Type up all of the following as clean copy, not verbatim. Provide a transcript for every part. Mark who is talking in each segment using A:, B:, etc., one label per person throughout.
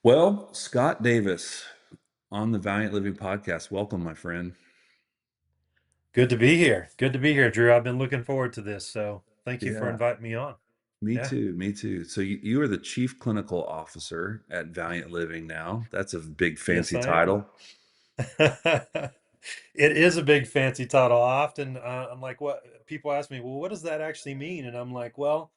A: Well, Scott Davis on the Valiant Living podcast. Welcome, my friend.
B: Good to be here. Good to be here, Drew. I've been looking forward to this, so thank you for
A: Yeah,
B: inviting me on.
A: me
B: Yeah.
A: too. Me too. So you are the chief clinical officer at Valiant Living now. That's a big
B: Yes,
A: fancy
B: I am.
A: title.
B: It is a big fancy title. I often, I'm like, what people ask me, well, what does that actually mean? And I'm like, well,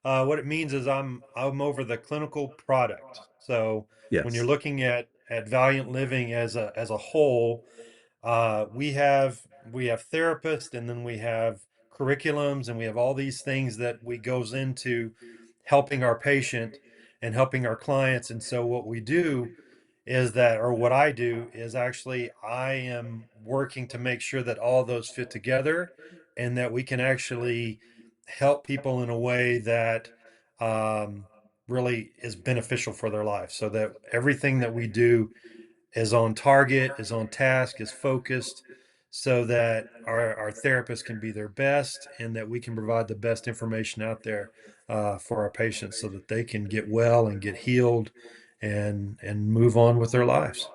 B: what it means is I'm over the clinical product. So when you're
A: Yes.
B: looking at Valiant Living as a whole, we have therapists, and then we have curriculums, and we have all these things that we goes into helping our patient and helping our clients. And so what we do is that, or what I do is actually I am working to make sure that all those fit together and that we can actually help people in a way that um, really is beneficial for their life, so that everything that we do is on target, is on task, is focused, so that our therapists can be their best and that we can provide the best information out there for our patients so that they can get well and get healed and move on with their lives.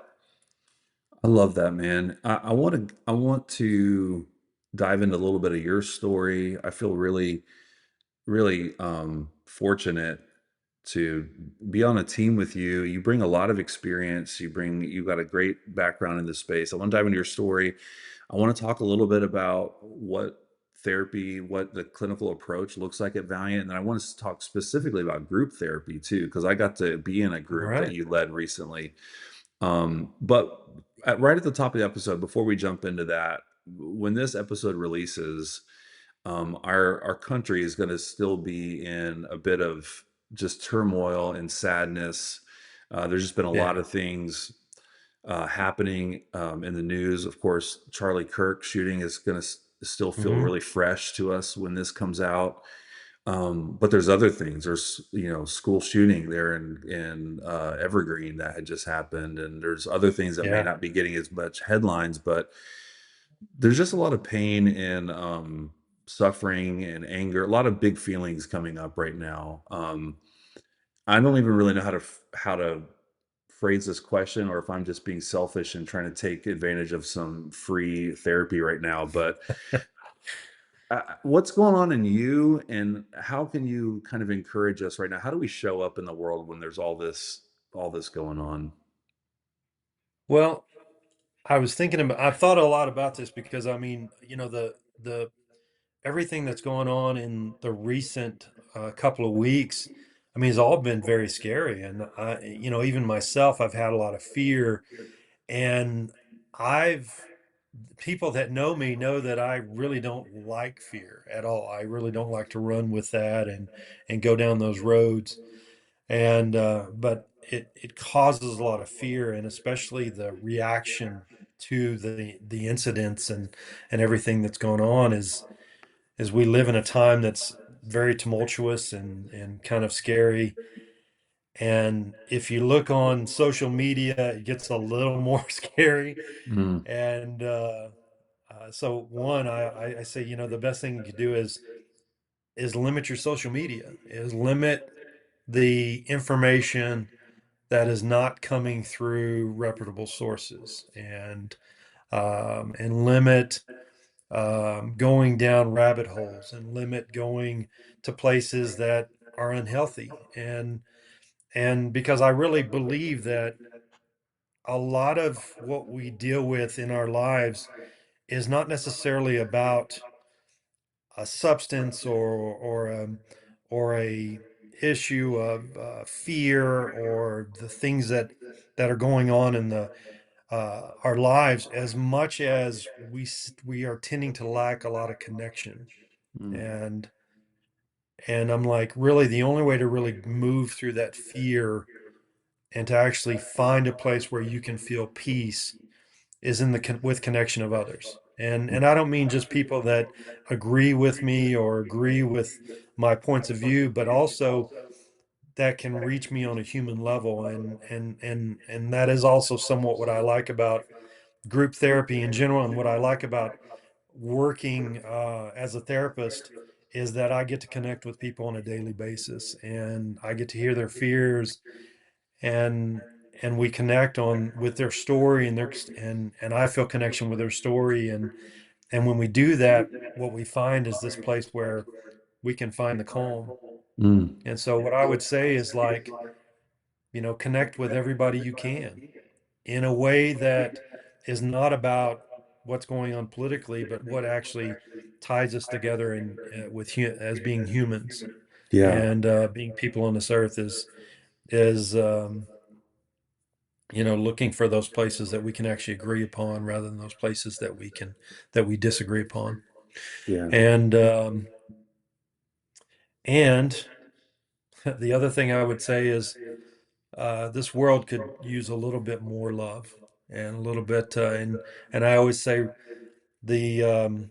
A: I love that, man. I want to dive into a little bit of your story. I feel really fortunate to be on a team with you. You bring a lot of experience. You got a great background in this space. I want to dive into your story. I want to talk a little bit about what the clinical approach looks like at Valiant. And then I want to talk specifically about group therapy too, because I got to be in a
B: All
A: group that
B: right.
A: you led recently. But right at the top of the episode, before we jump into that, when this episode releases, our country is going to still be in a bit of just turmoil and sadness. There's just been a lot
B: Yeah.
A: of things happening in the news. Of course, Charlie Kirk shooting is going to still feel
B: Hmm.
A: really fresh to us when this comes out. But there's other things. There's school shooting there in Evergreen that had just happened, and there's other things that may
B: Yeah.
A: not be getting as much headlines, but there's just a lot of pain and suffering and anger, a lot of big feelings coming up right now. I don't even really know how to phrase this question, or if I'm just being selfish and trying to take advantage of some free therapy right now. But what's going on in you, and how can you kind of encourage us right now? How do we show up in the world when there's all this going on?
B: Well, I've thought a lot about this because I mean, the everything that's going on in the recent couple of weeks, I mean, it's all been very scary. And even myself, I've had a lot of fear. And I've people that know me know that I really don't like fear at all. I really don't like to run with that and go down those roads. And but it causes a lot of fear, and especially the reaction to the incidents and everything that's going on is we live in a time that's very tumultuous and kind of scary. And if you look on social media, it gets a little more scary.
A: Mm,
B: And so one, I say, the best thing you could do is limit your social media, is limit the information that is not coming through reputable sources, and limit going down rabbit holes, and limit going to places that are unhealthy. And because I really believe that a lot of what we deal with in our lives is not necessarily about a substance or a issue of fear, or the things that are going on in the our lives, as much as we are tending to lack a lot of connection.
A: mm,
B: And and I'm like, really, the only way to really move through that fear and to actually find a place where you can feel peace is in with connection of others. And I don't mean just people that agree with me or agree with my points of view, but also that can reach me on a human level. And that is also somewhat what I like about group therapy in general, and what I like about working as a therapist is that I get to connect with people on a daily basis, and I get to hear their fears. and we connect on with their story, and their and I feel connection with their story, and when we do that, what we find is this place where we can find the calm.
A: Mm.
B: And so what I would say is like, connect with everybody you can in a way that is not about what's going on politically, but what actually ties us together in as being humans,
A: Yeah.
B: and being people on this earth is looking for those places that we can actually agree upon rather than those places that we disagree upon.
A: Yeah.
B: And and the other thing I would say is this world could use a little bit more love, and a little bit and I always say the um,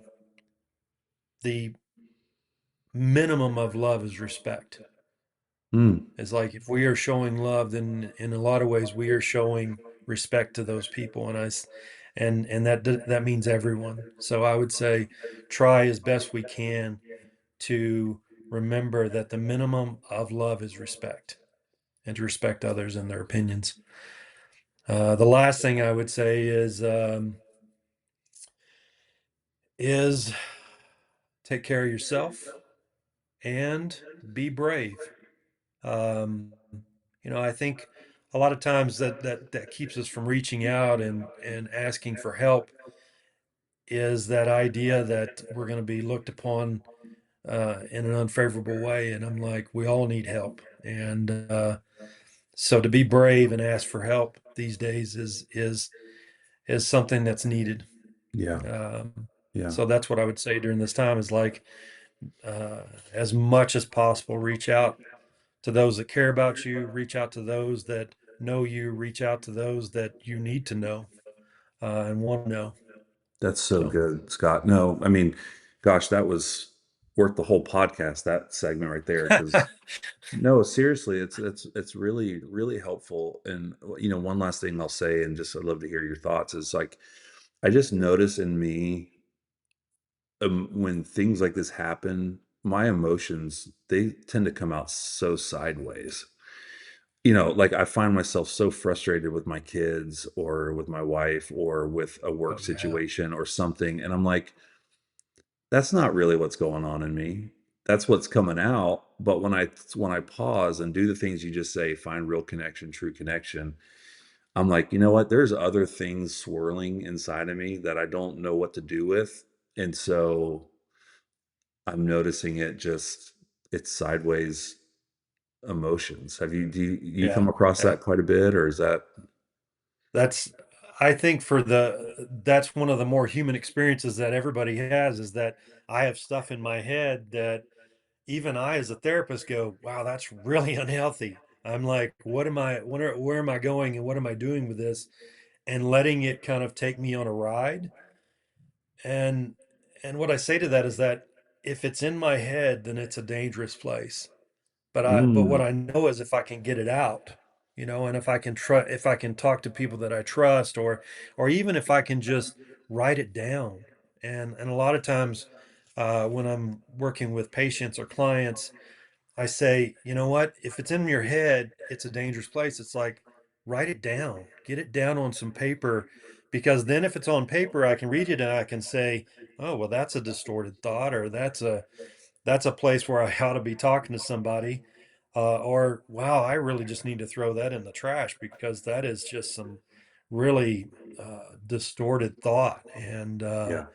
B: the minimum of love is respect.
A: Mm.
B: It's like if we are showing love, then in a lot of ways we are showing respect to those people, and that means everyone. So I would say try as best we can to remember that the minimum of love is respect, and to respect others and their opinions. The last thing I would say is take care of yourself and be brave. Um, I think a lot of times that keeps us from reaching out and asking for help is that idea that we're going to be looked upon in an unfavorable way. And I'm like, we all need help. And so to be brave and ask for help these days is something that's needed.
A: Yeah.
B: Um,
A: Yeah.
B: so that's what I would say during this time is like, uh, as much as possible, reach out to those that care about you, reach out to those that know you, reach out to those that you need to know and want to know.
A: That's so
B: So,
A: good, Scott. No, I mean, gosh, that was worth the whole podcast, that segment right there. Because no, seriously, it's really really helpful. And one last thing I'll say, and just I'd love to hear your thoughts. Is like I just notice in me, when things like this happen, my emotions they tend to come out so sideways. Like I find myself so frustrated with my kids or with my wife or with a work
B: oh yeah,
A: situation or something, and I'm like, that's not really what's going on in me. That's what's coming out. But when I pause and do the things you just say, find real connection, true connection, I'm like, you know what? There's other things swirling inside of me that I don't know what to do with. And so I'm noticing it's sideways emotions. Do you come
B: yeah,
A: across
B: yeah.
A: that quite a bit, or is that?
B: That's, I think that's one of the more human experiences that everybody has is that I have stuff in my head that even I, as a therapist, go, wow, that's really unhealthy. I'm like, where am I going and what am I doing with this? And letting it kind of take me on a ride. And what I say to that is that if it's in my head, then it's a dangerous place. But what
A: Mm,
B: I know is if I can get it out, and if I can talk to people that I trust, or even if I can just write it down. And a lot of times when I'm working with patients or clients, I say, you know what? If it's in your head, it's a dangerous place. It's like, write it down, get it down on some paper, because then if it's on paper, I can read it and I can say, oh, well, that's a distorted thought, or that's a place where I ought to be talking to somebody. Or, wow, I really just need to throw that in the trash because that is just some really distorted thought.
A: yeah.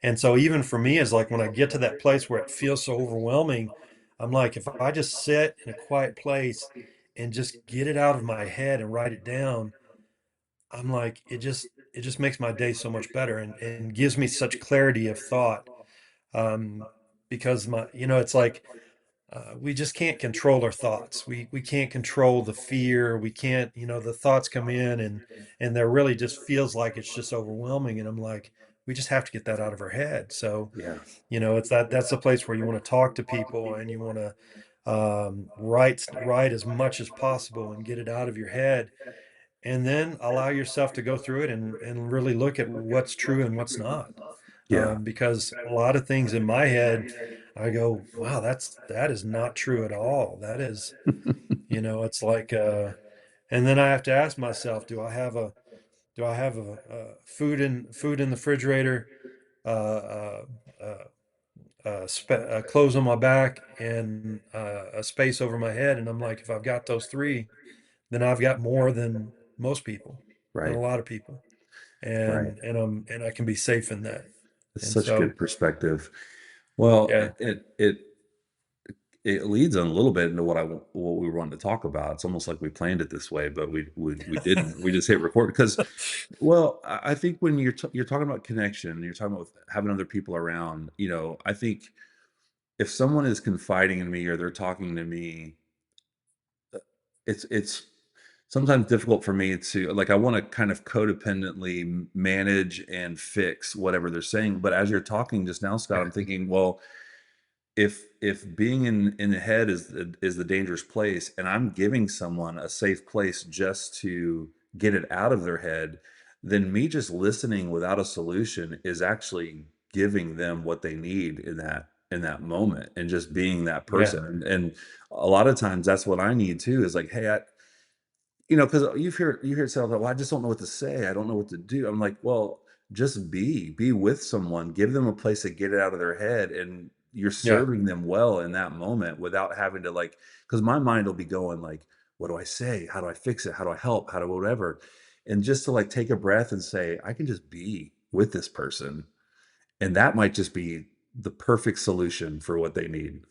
B: And so even for me, is like when I get to that place where it feels so overwhelming, I'm like, if I just sit in a quiet place and just get it out of my head and write it down, I'm like, it just makes my day so much better, and gives me such clarity of thought. Um, because it's like we just can't control our thoughts. We can't control the fear. We can't, the thoughts come in and there really just feels like it's just overwhelming. And I'm like, we just have to get that out of our head. So,
A: Yeah.
B: it's that's the place where you want to talk to people and you want to write as much as possible and get it out of your head, and then allow yourself to go through it and really look at what's true and what's not.
A: Yeah.
B: Because a lot of things in my head, I go, wow, that is not true at all. That is, it's like, And then I have to ask myself, do I have food in the refrigerator, uh, uh, uh, clothes on my back, and a space over my head? And I'm like, if I've got those three, then I've got more than most people, than a
A: Right.
B: lot of people,
A: Right.
B: and I can be safe in that.
A: It's
B: And
A: such
B: so,
A: good perspective. Well,
B: yeah,
A: it leads on a little bit into what we wanted to talk about. It's almost like we planned it this way, but we didn't. We just hit record because, well, I think when you're talking about connection, you're talking about having other people around. I think if someone is confiding in me or they're talking to me, it's sometimes difficult for me to, like, I want to kind of codependently manage and fix whatever they're saying. But as you're talking just now, Scott, I'm thinking, well, if being in the head is the dangerous place, and I'm giving someone a safe place just to get it out of their head, then me just listening without a solution is actually giving them what they need in that moment, and just being that
B: yeah,
A: person. And a lot of times that's what I need too, is like, hey, because you hear it say, "Well, I just don't know what to say. I don't know what to do." I'm like, "Well, just be with someone, give them a place to get it out of their head, and you're
B: yeah.
A: serving them well in that moment without having to, like." Because my mind will be going like, "What do I say? How do I fix it? How do I help? How do whatever?" And just to like take a breath and say, "I can just be with this person," and that might just be the perfect solution for what they need.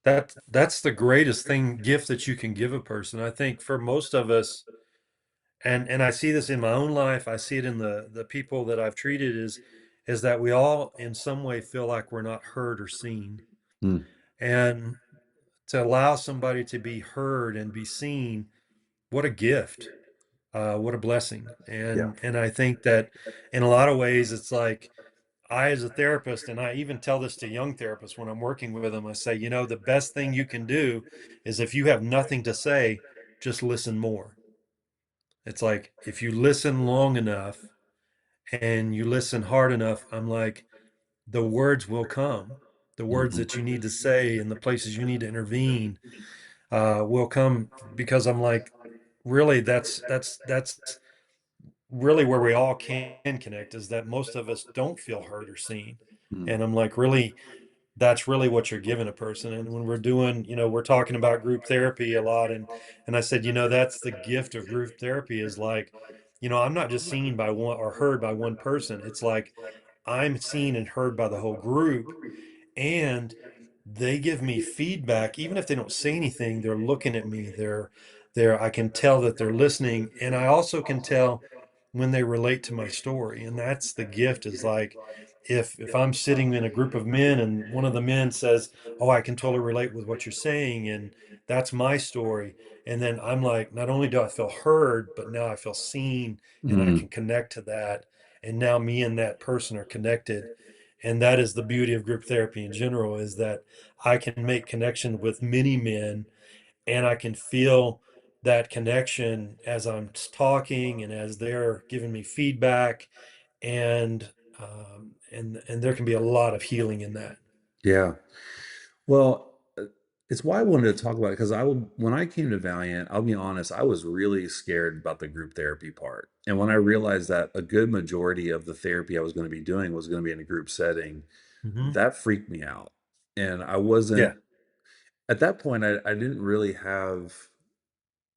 B: That's the greatest gift that you can give a person. I think for most of us, and I see this in my own life, I see it in the people that I've treated, is that we all in some way feel like we're not heard or seen.
A: Mm,
B: And to allow somebody to be heard and be seen, what a gift. What a blessing.
A: yeah.
B: And I think that in a lot of ways it's like, I, as a therapist, and I even tell this to young therapists when I'm working with them, I say, the best thing you can do is, if you have nothing to say, just listen more. It's like, if you listen long enough and you listen hard enough, I'm like, the words will come. The words
A: Mhm.
B: that you need to say and the places you need to intervene will come, because I'm like, really, that's really where we all can connect, is that most of us don't feel heard or seen.
A: Mm,
B: And I'm like, really, that's really what you're giving a person. And when we're doing, we're talking about group therapy a lot, and I said, that's the gift of group therapy, is like, I'm not just seen by one or heard by one person. It's like, I'm seen and heard by the whole group, and they give me feedback. Even if they don't say anything, they're looking at me, I can tell that they're listening, and I also can tell when they relate to my story. And that's the gift, is like, if I'm sitting in a group of men and one of the men says, "Oh, I can totally relate with what you're saying," and that's my story, and then I'm like, not only do I feel heard, but now I feel seen, and I
A: mm.
B: can connect to that, and now me and that person are connected. And that is the beauty of group therapy in general, is that I can make connection with many men, and I can feel that connection as I'm talking and as they're giving me feedback, and and there can be a lot of healing in that.
A: Yeah. Well, it's why I wanted to talk about it, because when I came to Valiant, I'll be honest, I was really scared about the group therapy part. And when I realized that a good majority of the therapy I was going to be doing was going to be in a group setting,
B: Hmm.
A: that freaked me out. And I
B: Yeah,
A: wasn't, at that point, I didn't really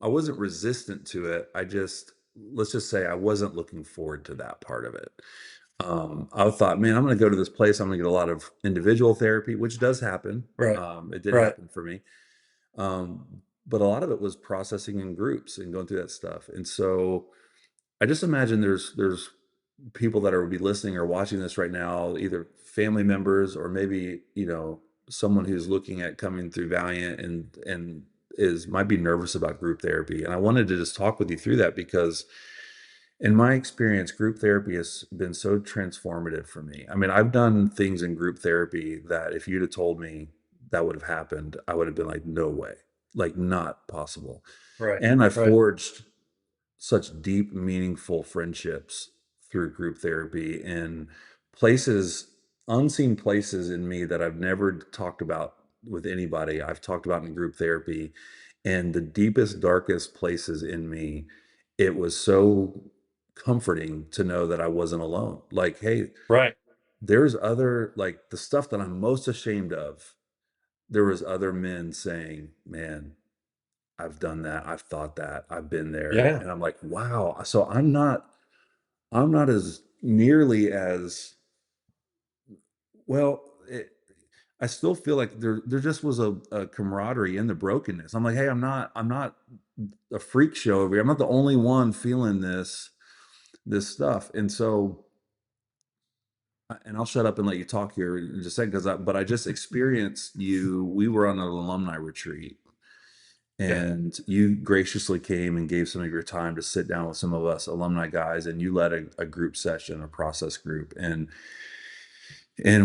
A: I wasn't resistant to it. Let's just say I wasn't looking forward to that part of it. I thought, man, I'm going to go to this place. I'm going to get a lot of individual therapy, which does happen.
B: right,
A: It did
B: right,
A: happen for me. But a lot of it was processing in groups and going through that stuff. And so I just imagine there's people that are be listening or watching this right now, either family members or maybe, someone who's looking at coming through Valiant and is might be nervous about group therapy. And I wanted to just talk with you through that because in my experience, group therapy has been so transformative for me. I mean, I've done things in group therapy that if you'd have told me that would have happened, I would have been like, no way, like not possible.
B: right,
A: And I
B: right,
A: forged such deep, meaningful friendships through group therapy in places, unseen places in me that I've never talked about with anybody. I've talked about in group therapy. and the deepest, darkest places in me, it was so comforting to know that I wasn't alone. Like, hey,
B: Right.
A: there's other, like, the stuff that I'm most ashamed of. There was other men saying, "Man, I've done that. I've thought that. I've been there."
B: Yeah.
A: And I'm like, "Wow." So I'm not as nearly as well. I still feel like there just was a camaraderie in the brokenness. I'm like, "Hey, I'm not a freak show over here. I'm not the only one feeling this stuff." And so, and I'll shut up and let you talk here in just a second, but I just experienced you. We were on an alumni retreat,
B: Yeah.
A: and you graciously came and gave some of your time to sit down with some of us alumni guys, and you led a group session, a process group. And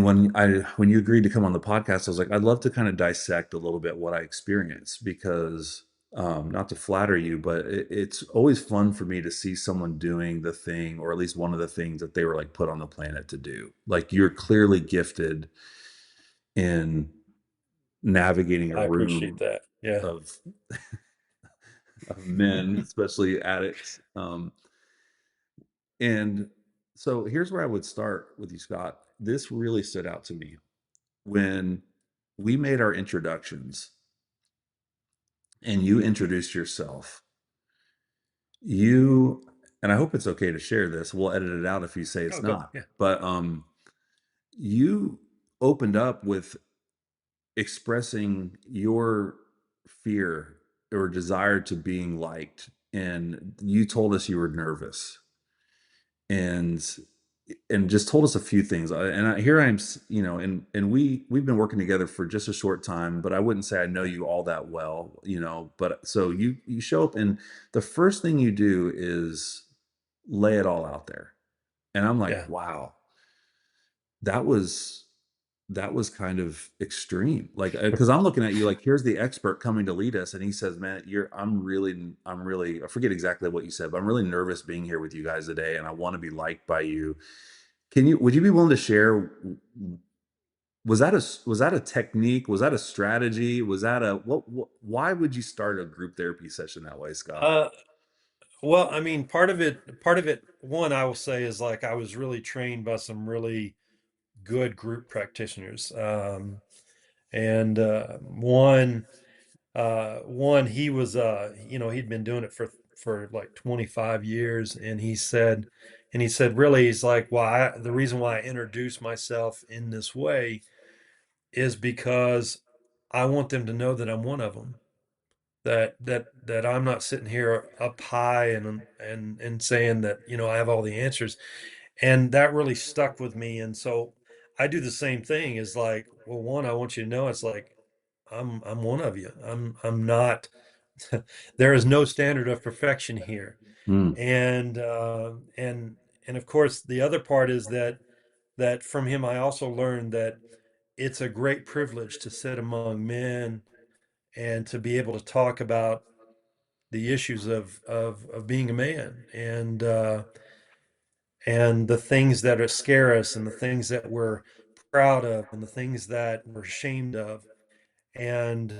A: when you agreed to come on the podcast, I was like, I'd love to kind of dissect a little bit what I experienced, because not to flatter you, but it's always fun for me to see someone doing the thing, or at least one of the things that they were like put on the planet to do. Like, you're clearly gifted in navigating a
B: I appreciate
A: room
B: that. Yeah.
A: of men, especially addicts. And so here's where I would start with you, Scott. This really stood out to me when we made our introductions and you introduced yourself. You, and I hope it's okay to share this. We'll edit it out if you say it's
B: Oh, go.
A: not.
B: Yeah.
A: But you opened up with expressing your fear or desire to being liked, and you told us you were nervous, and just told us a few things. Here I am, and we've been working together for just a short time, but I wouldn't say I know you all that well, but so you show up, and the first thing you do is lay it all out there. And I'm like,
B: Yeah.
A: wow, that was kind of extreme. Like, because I'm looking at you like, here's the expert coming to lead us, and he says, "Man, I'm really, I forget exactly what you said, but I'm really nervous being here with you guys today, and I want to be liked by you." Would you be willing to share? Was that a technique? Was that a strategy? Was that why would you start a group therapy session that way, Scott?
B: Uh, well, I mean, part of it, one, I will say is like I was really trained by some really good group practitioners. And one, he was, he'd been doing it for like 25 years, and he said, really, he's like, why the reason why I introduce myself in this way is because I want them to know that I'm one of them. That I'm not sitting here up high and saying that, I have all the answers. And that really stuck with me. And so I do the same thing, is like, well, one, I want you to know it's like I'm one of you. I'm not there is no standard of perfection here.
A: Mm,
B: And of course the other part is that from him I also learned that it's a great privilege to sit among men and to be able to talk about the issues of being a man, and the things that are scare us, and the things that we're proud of, and the things that we're ashamed of. And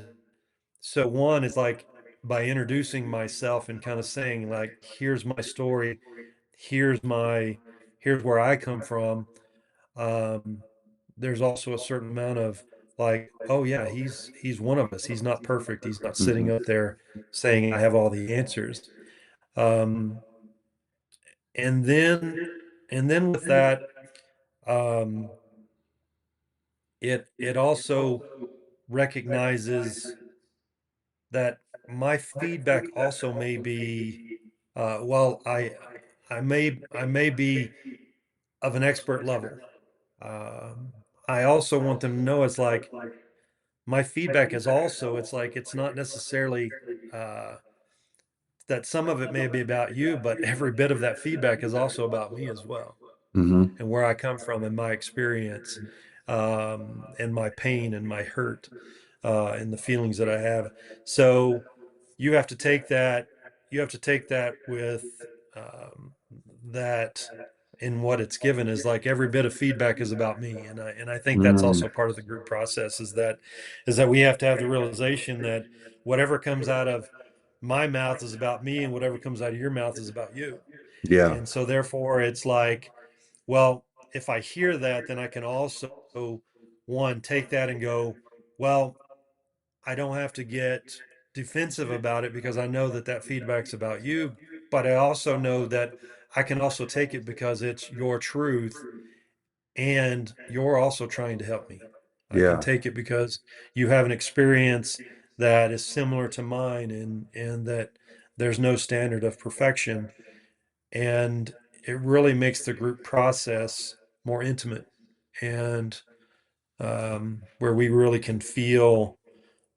B: so one is like, by introducing myself and kind of saying like, here's my story, here's my here's where I come from. um there's also a certain amount of like, oh yeah, he's one of us, he's not perfect, he's not sitting
A: mhm,
B: up there saying I have all the answers. um and then with that, um it also recognizes that my feedback also may be, well, I may be of an expert level. Um, I also want them to know it's like my feedback is also, it's like it's not necessarily, uh, that some of it may be about you, but every bit of that feedback is also about me as well,
A: mhm,
B: and where I come from, and my experience, and my pain and my hurt, and the feelings that I have. So you have to take that, with, um, that. in what it's given is like every bit of feedback is about me. And I think that's
A: Mm,
B: also part of the group process is that we have to have the realization that whatever comes out of my mouth is about me and whatever comes out of your mouth is about you.
A: yeah,
B: And so therefore it's like, well, if I hear that, then I can also one take that and go, well, I don't have to get defensive about it because I know that that feedback's about you, but I also know that I can also take it because it's your truth and you're also trying to help me. I can
A: yeah.
B: take it because you have an experience that is similar to mine and that there's no standard of perfection and it really makes the group process more intimate and where we really can feel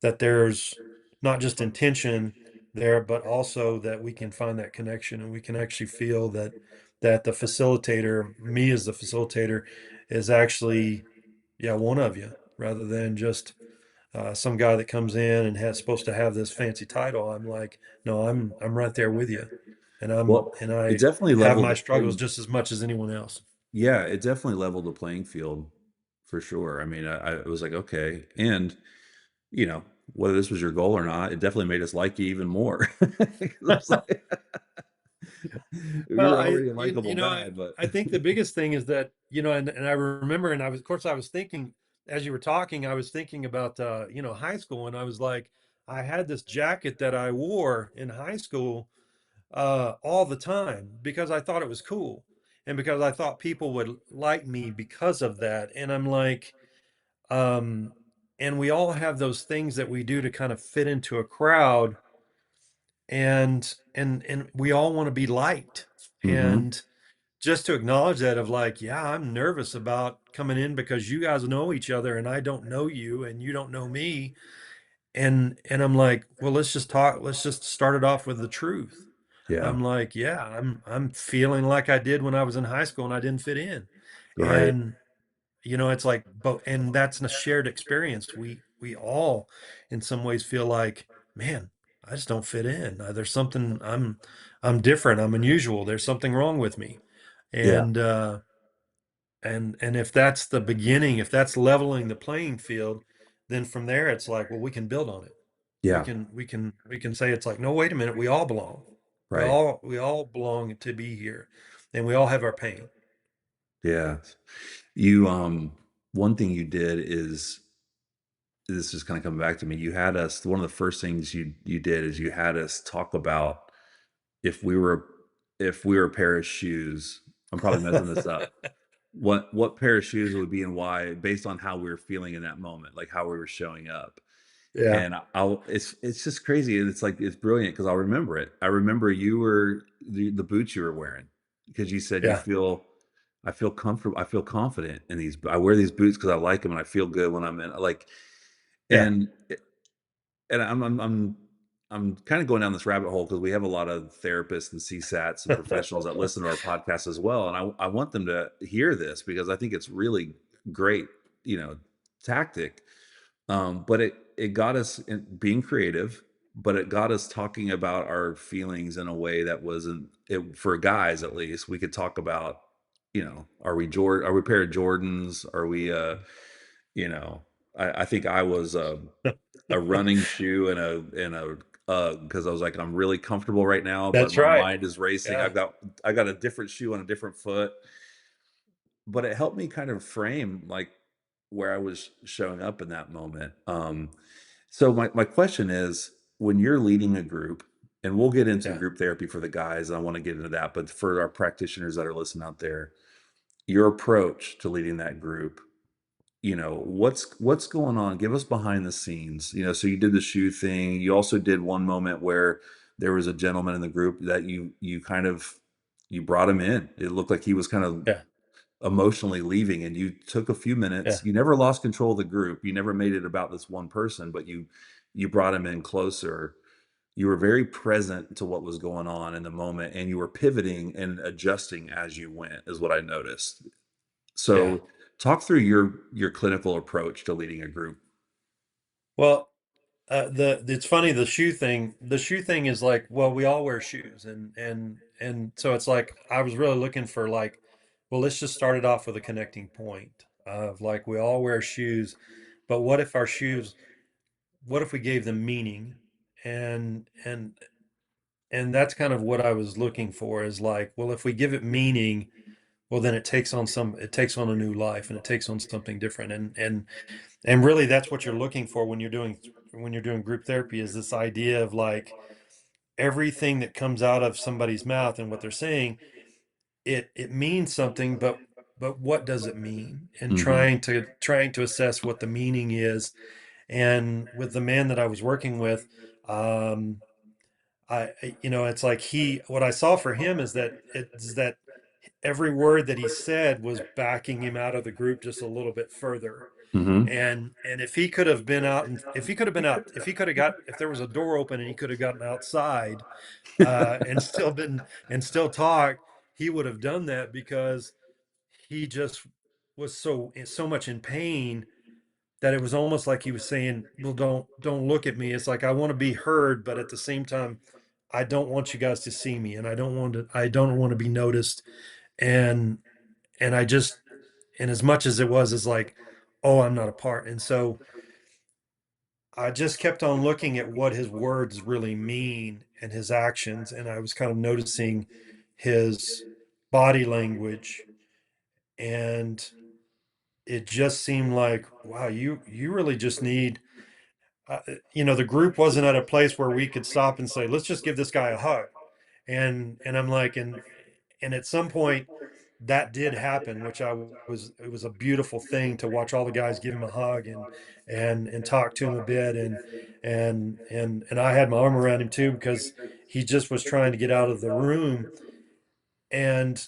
B: that there's not just intention there, but also that we can find that connection and we can actually feel that the facilitator, me as the facilitator, is actually yeah one of you rather than just some guy that comes in and has supposed to have this fancy title. I'm like, no, I'm right there with you,
A: Well,
B: and
A: it
B: I
A: definitely
B: have
A: leveled
B: my
A: the
B: struggles
A: playing.
B: just as much as anyone else.
A: Yeah, it definitely leveled the playing field for sure. I mean, I was like, okay, and you know, whether this was your goal or not, it definitely made us like you even more. 'Cause it was like, we
B: Well,
A: were already a likable
B: you know,
A: guy, but
B: I think the biggest thing is that, you know, and I remember, and I was, of course, I was thinking as you were talking, I was thinking about, you know, high school, and I was like, I had this jacket that I wore in high school, all the time because I thought it was cool, and because I thought people would like me because of that, and I'm like, um, and we all have those things that we do to kind of fit into a crowd, and we all want to be liked,
A: hmm,
B: and just to acknowledge that of like, yeah, I'm nervous about coming in because you guys know each other and I don't know you and you don't know me. And I'm like, well, let's just talk. Let's just start it off with the truth.
A: yeah,
B: I'm like, yeah, I'm feeling like I did when I was in high school and I didn't fit in.
A: right,
B: And you know, it's like, but and that's a shared experience. We all in some ways feel like, man, I just don't fit in. There's something I'm different. I'm unusual. There's something wrong with me.
A: yeah,
B: And and if that's the beginning, if that's leveling the playing field, then from there it's like, well, we can build on it.
A: yeah,
B: We can say it's like, no, wait a minute, we all belong.
A: right,
B: We all belong to be here, and we all have our pain.
A: yeah. You one thing you did is this is kind of coming back to me. You had us. One of the first things you did is you had us talk about if we were if we were a pair of shoes. I'm probably messing this up. What pair of shoes would be and why based on how we were feeling in that moment, like how we were showing up.
B: Yeah,
A: And I'll it's just crazy, and it's like it's brilliant because 'cause I'll remember it. I remember you were the boots you were wearing because you said you
B: yeah,
A: feel I feel comfortable, I feel confident in these I wear these boots because I like them and I feel good when I'm in like
B: yeah.
A: and and I'm kinda going down this rabbit hole because we have a lot of therapists and CSATs and professionals that listen to our podcast as well, and I want them to hear this because I think it's really great, you know, tactic. But it got us in being creative, but it got us talking about our feelings in a way that wasn't it for guys at least. We could talk about, you know, are we a pair of Jordans? Are we you know, I think I was a running shoe and a because I was like, I'm really comfortable right now, but
B: That's
A: my
B: right.
A: mind is racing.
B: Yeah,
A: I got a different shoe on a different foot, but it helped me kind of frame like where I was showing up in that moment. So my question is, when you're leading a group, and we'll get into
B: yeah,
A: group therapy for the guys, I want to get into that, but for our practitioners that are listening out there, your approach to leading that group, you know, what's going on? Give us behind the scenes. You know, so you did the shoe thing. You also did one moment where there was a gentleman in the group that you kind of you brought him in. It looked like he was kind of
B: yeah,
A: emotionally leaving and you took a few
B: yeah,
A: minutes. You never lost control of the group. You never made it about this one person, but you brought him in closer. You were very present to what was going on in the moment and you were pivoting and adjusting as you went is what I noticed.
B: yeah.
A: So talk through your clinical approach to leading a group.
B: Well, the it's funny the shoe thing. The shoe thing is like, well, we all wear shoes, and so it's like I was really looking for like well, let's just start it off with a connecting point of like we all wear shoes, but what if our shoes, what if we gave them meaning? And and and that's kind of what I was looking for is like, well, if we give it meaning, well, then it takes on a new life and it takes on something different. And really that's what you're looking for when you're doing group therapy is this idea of like everything that comes out of somebody's mouth and what they're saying, it means something, but what does it mean? And
A: Hmm.
B: trying to assess what the meaning is. And with the man that I was working with, um, it's like what I saw for him is that every word that he said was backing him out of the group just a little bit further.
A: Hmm.
B: And if he could have been out and if he could have been out, if there was a door open and he could have gotten outside, and still talk, he would have done that because he just was so much in pain that it was almost like he was saying, well, don't look at me. It's like I want to be heard, but at the same time, I don't want you guys to see me, and I don't want to be noticed. And and I just and as much as it was is like, oh, I'm not a part. And so I just kept on looking at what his words really mean and his actions, and I was kind of noticing his body language, and it just seemed like, wow, you really just need, the group wasn't at a place where we could stop and say, let's just give this guy a hug. And I'm like, and at some point that did happen, which it was a beautiful thing to watch all the guys give him a hug and talk to him a bit. And I had my arm around him too, because he just was trying to get out of the room. And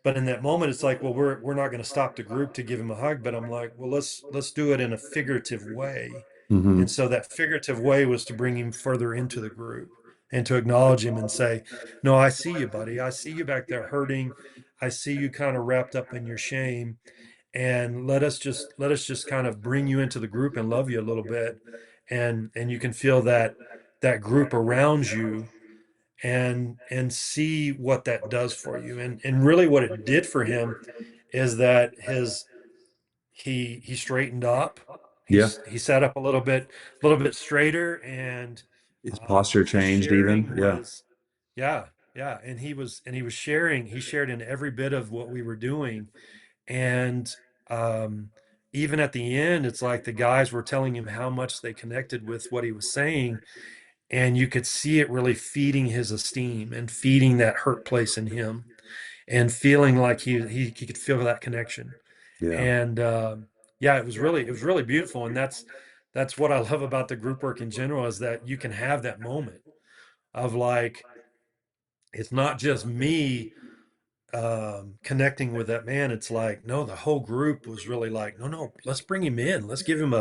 B: but in that moment it's like, well, we're not going to stop the group to give him a hug, but I'm like, well, let's do it in a figurative way.
A: Hmm.
B: And so that figurative way was to bring him further into the group and to acknowledge him and say, no, I see you, buddy. I see you back there hurting. I see you kind of wrapped up in your shame. And let us just kind of bring you into the group and love you a little bit. And you can feel that group around you and see what that does for you. And really what it did for him is that he straightened up.
A: Yeah.
B: He sat up a little bit straighter, and
A: His posture
B: his
A: changed even.
B: sharing
A: Yeah.
B: was, yeah, yeah. And he was sharing. He shared in every bit of what we were doing, and um, even at the end, it's like the guys were telling him how much they connected with what he was saying, and you could see it really feeding his esteem and feeding that hurt place in him, and feeling like he could feel that connection.
A: Yeah.
B: And yeah, it was really beautiful. And that's what I love about the group work in general, is that you can have that moment of like, it's not just me connecting with that man. It's like, no, the whole group was really like, no, no, let's bring him in. Let's give him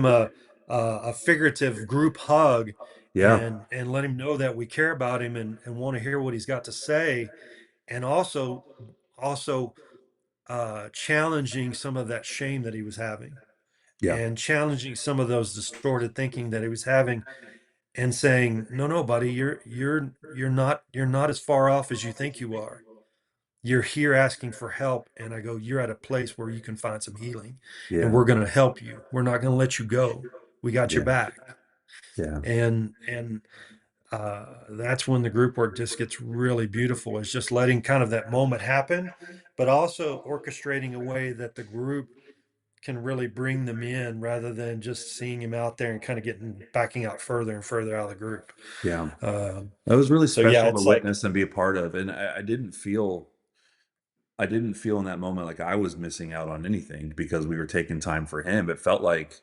B: a figurative group hug,
A: Yeah.
B: and let him know that we care about him and want to hear what he's got to say. And also challenging some of that shame that he was having,
A: Yeah.
B: and challenging some of those distorted thinking that he was having, and saying, no, no, buddy, you're not as far off as you think you are. You're here asking for help. And I go, you're at a place where you can find some healing, and
A: Yeah.
B: we're going to help you. We're not going to let you go. We got your
A: Yeah.
B: back.
A: Yeah.
B: And that's when the group work just gets really beautiful, is just letting kind of that moment happen, but also orchestrating a way that the group can really bring them in, rather than just seeing him out there and kind of getting backing out further and further out of the group.
A: Yeah.
B: Um,
A: That was really
B: so yeah,
A: special to
B: it's like,
A: witness and be a part of. And I didn't feel in that moment like I was missing out on anything because we were taking time for him. It felt like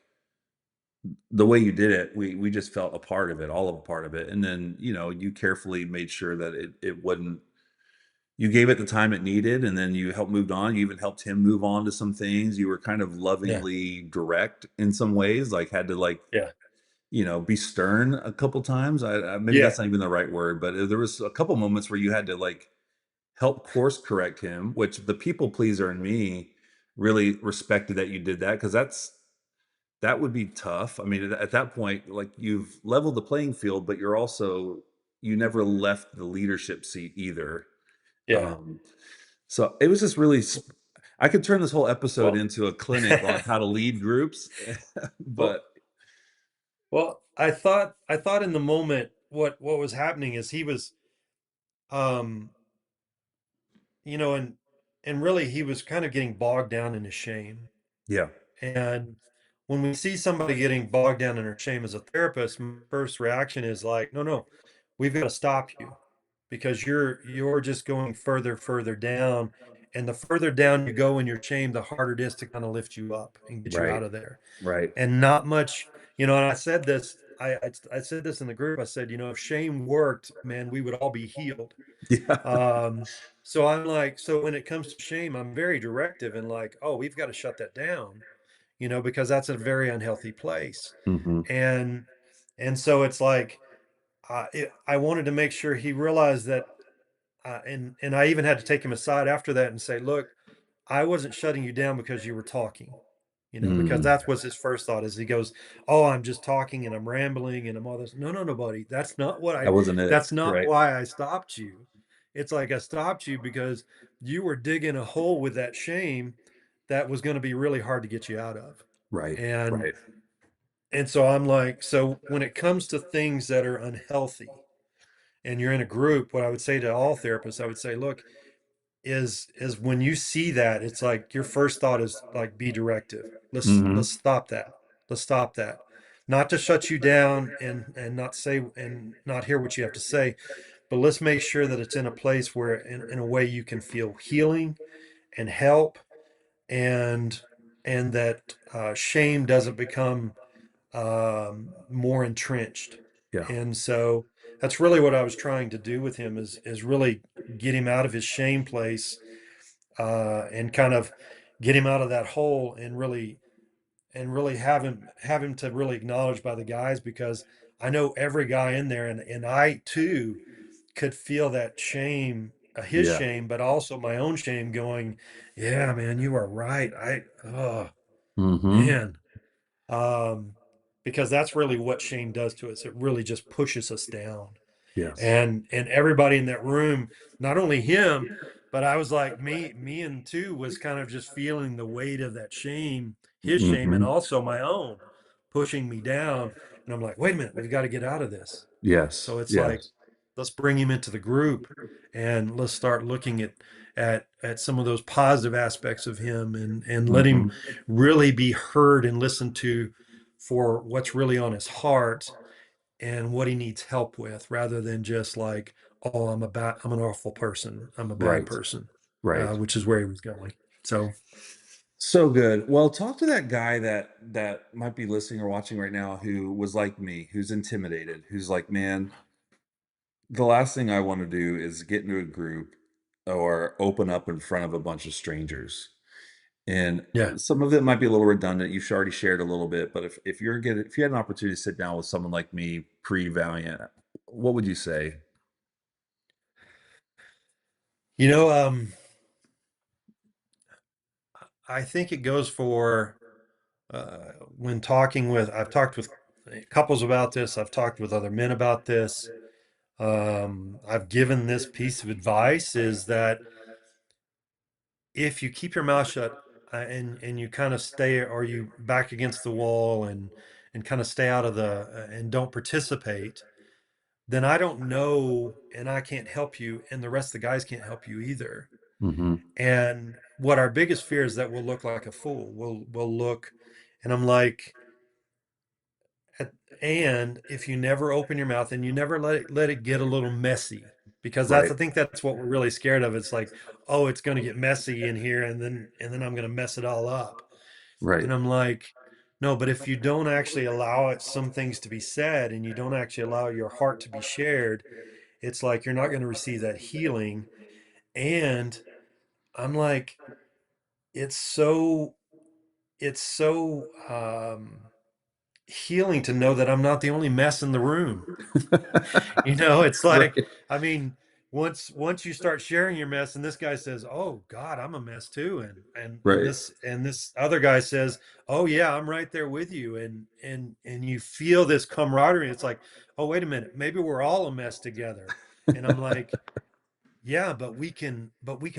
A: the way you did it, we just felt a part of it, all of a part of it. And then, you carefully made sure that it wouldn't you gave it the time it needed, and then you helped moved on. You even helped him move on to some things. You were kind of
B: yeah,
A: lovingly direct in some ways, like had to like,
B: yeah,
A: be stern a couple times. Maybe
B: yeah,
A: that's not even the right word, but there was a couple moments where you had to like help course correct him, which the people pleaser in me really respected that you did that, because that would be tough. I mean, at that point, like you've leveled the playing field, but you never left the leadership seat either.
B: yeah.
A: Um, So it was just really I could turn this whole episode
B: Well,
A: into a clinic on how to lead groups,
B: well,
A: but
B: I thought in the moment what was happening is he was, um, and really he was kind of getting bogged down in his shame.
A: yeah.
B: And when we see somebody getting bogged down in her shame as a therapist, my first reaction is like, no, no, we've got to stop you because you're just going further down. And the further down you go in your shame, the harder it is to kind of lift you up and get you
A: Right.
B: out of there.
A: Right.
B: And not much, and I said this, I said this in the group. I said, if shame worked, man, we would all be healed.
A: Yeah.
B: Um, so I'm like, so when it comes to shame, I'm very directive and like, oh, we've got to shut that down, because that's a very unhealthy place.
A: Hmm.
B: And so it's like, I wanted to make sure he realized that, and I even had to take him aside after that and say, look, I wasn't shutting you down because you were talking, because
A: Mm.
B: that's what's his first thought is he goes, oh, I'm just talking and I'm rambling and I'm all this. No, no, no, buddy.
A: That wasn't it.
B: That's not
A: Right.
B: why I stopped you. It's like I stopped you because you were digging a hole with that shame that was going to be really hard to get you out of.
A: Right.
B: And
A: Right.
B: so I'm like, so when it comes to things that are unhealthy and you're in a group, what I would say to all therapists, I would say, look, is when you see that, it's like your first thought is like be directive. Let's
A: Hmm.
B: stop that. Let's stop that. Not to shut you down and not say and not hear what you have to say, but let's make sure that it's in a place where in a way you can feel healing and help and that shame doesn't become more entrenched.
A: Yeah.
B: And so that's really what I was trying to do with him is really get him out of his shame place, and kind of get him out of that hole and really have him to really acknowledge by the guys because I know every guy in there and I too could feel that shame, his
A: Yeah.
B: shame, but also my own shame going, yeah, man, you are right. Oh
A: Hmm.
B: man, um, because that's really what shame does to us. It really just pushes us down.
A: Yes.
B: And everybody in that room, not only him, but I was like me and two was kind of just feeling the weight of that shame, his shame, and
A: Hmm.
B: also my own pushing me down. And I'm like, wait a minute, we've got to get out of this.
A: Yes.
B: So it's like,
A: Yes.
B: let's bring him into the group and let's start looking at some of those positive aspects of him and let him
A: Hmm.
B: really be heard and listened to for what's really on his heart and what he needs help with rather than just like, oh, I'm an awful person, I'm a bad
A: Right.
B: person,
A: Right.
B: which is where he was going. So
A: So good. Well, talk to that guy that might be listening or watching right now who was like me, who's intimidated, who's like, man, the last thing I want to do is get into a group or open up in front of a bunch of strangers. And
B: yeah.
A: some of it might be a little redundant. You've already shared a little bit, but if you had an opportunity to sit down with someone like me pre-Valiant, what would you say?
B: you know um I think it goes for, when talking with I've talked with couples about this, I've talked with other men about this, I've given this piece of advice is that if you keep your mouth shut, and you kind of stay or you back against the wall and kind of stay out of the and don't participate, then I don't know and I can't help you and the rest of the guys can't help you either.
A: Hmm.
B: And what our biggest fear is that we'll look like a fool. We'll look, and I'm like, at- and if you never open your mouth and you never let it get a little messy, because
A: Right.
B: I think that's what we're really scared of. It's like, oh, it's going to get messy in here, and then I'm going to mess it all up.
A: Right.
B: And I'm like, no, but if you don't actually allow some things to be said and you don't actually allow your heart to be shared, it's like you're not going to receive that healing. And I'm like, it's so it's so healing to know that I'm not the only mess in the room. It's like,
A: Right.
B: I mean, once you start sharing your mess and this guy says, "Oh God, I'm a mess too." And
A: Right.
B: this other guy says, "Oh yeah, I'm right there with you." And you feel this camaraderie. It's like, "Oh, wait a minute, maybe we're all a mess together." And I'm like, yeah, but we can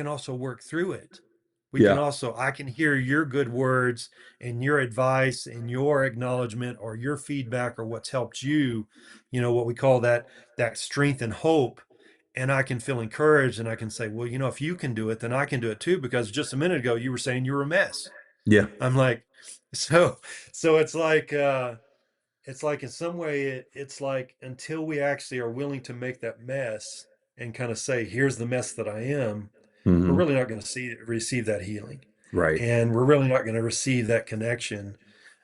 B: also work through it. We can
A: Yeah.
B: also, I can hear your good words and your advice and your acknowledgement or your feedback or what's helped you, what we call that strength and hope. And I can feel encouraged and I can say, well, if you can do it, then I can do it too. Because just a minute ago you were saying you were a mess.
A: Yeah.
B: I'm like, so so it's like in some way it's like until we actually are willing to make that mess and kind of say, here's the mess that I am, we're
A: Hmm.
B: really not going to receive that healing.
A: Right.
B: And we're really not going to receive that connection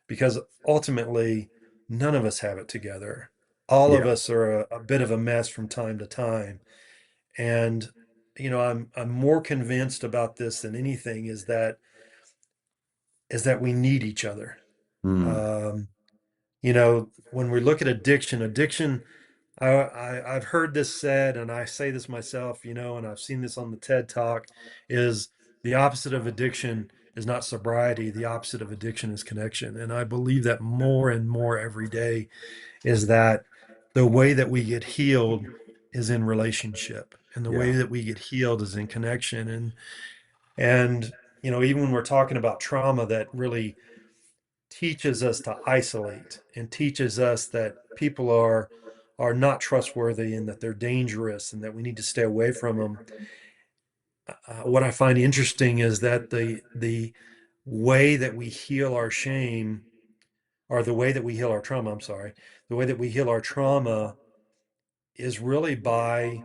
B: because ultimately none of us have it together. All of
A: Yeah.
B: us are a bit of a mess from time to time. And I'm more convinced about this than anything is that we need each other.
A: Mm.
B: Um, when we look at addiction, I've heard this said, and I say this myself, and I've seen this on the TED Talk, is the opposite of addiction is not sobriety. The opposite of addiction is connection. And I believe that more and more every day is that the way that we get healed is in relationship. And the way
A: Yeah.
B: that we get healed is in connection. And even when we're talking about trauma, that really teaches us to isolate and teaches us that people are not trustworthy and that they're dangerous and that we need to stay away from them. What I find interesting is that the way that we heal our shame, or the way that we heal our trauma, I'm sorry, the way that we heal our trauma is really by